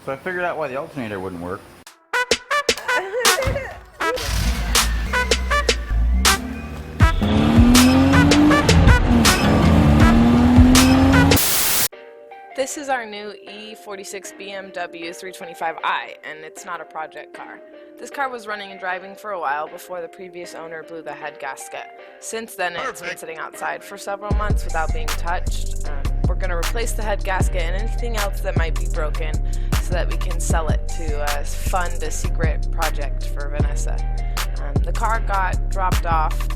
So I figured out why the alternator wouldn't work. This is our new E46 BMW 325i, and it's not a project car. This car was running and driving for a while before the previous owner blew the head gasket. Since then, it's been sitting outside for several months without being touched. We're going to replace the head gasket and anything else that might be broken so that we can sell it to fund a secret project for Vanessa. The car got dropped off.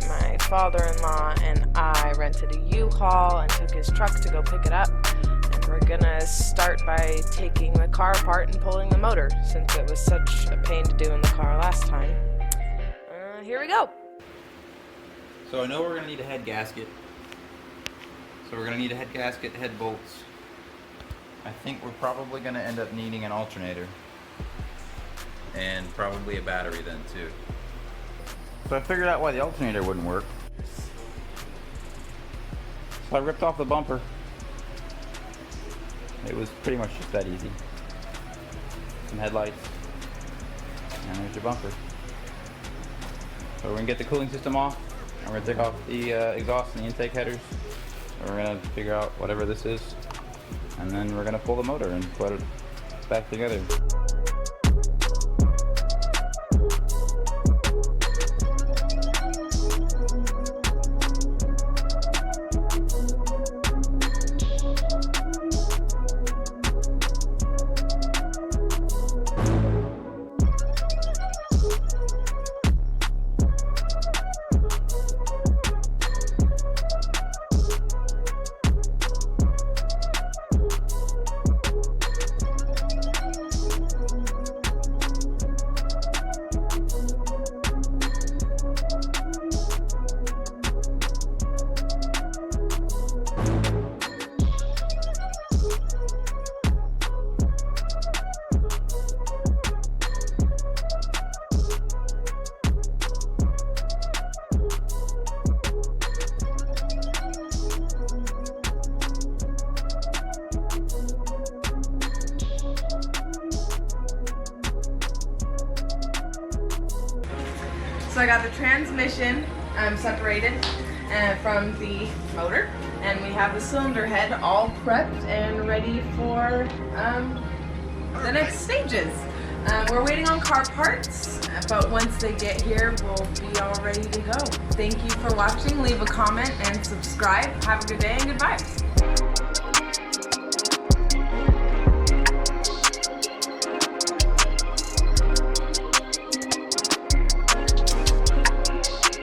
My father-in-law and I rented a U-Haul and took his truck to go pick it up. We're gonna start by taking the car apart and pulling the motor, since it was such a pain to do in the car last time. Here we go. So I know we're gonna need a head gasket. So we're gonna need a head gasket, head bolts. I think we're probably gonna end up needing an alternator. And probably a battery then too. So I figured out why the alternator wouldn't work. So I ripped off the bumper. It was pretty much just that easy. Some headlights, and there's your bumper. So we're gonna get the cooling system off, and we're gonna take off the exhaust and the intake headers. And we're gonna figure out whatever this is, and then we're gonna pull the motor and put it back together. So I got the transmission separated from the motor, and we have the cylinder head all prepped and ready for the next stages. We're waiting on car parts, but once they get here, we'll be all ready to go. Thank you for watching. Leave a comment and subscribe. Have a good day and good vibes.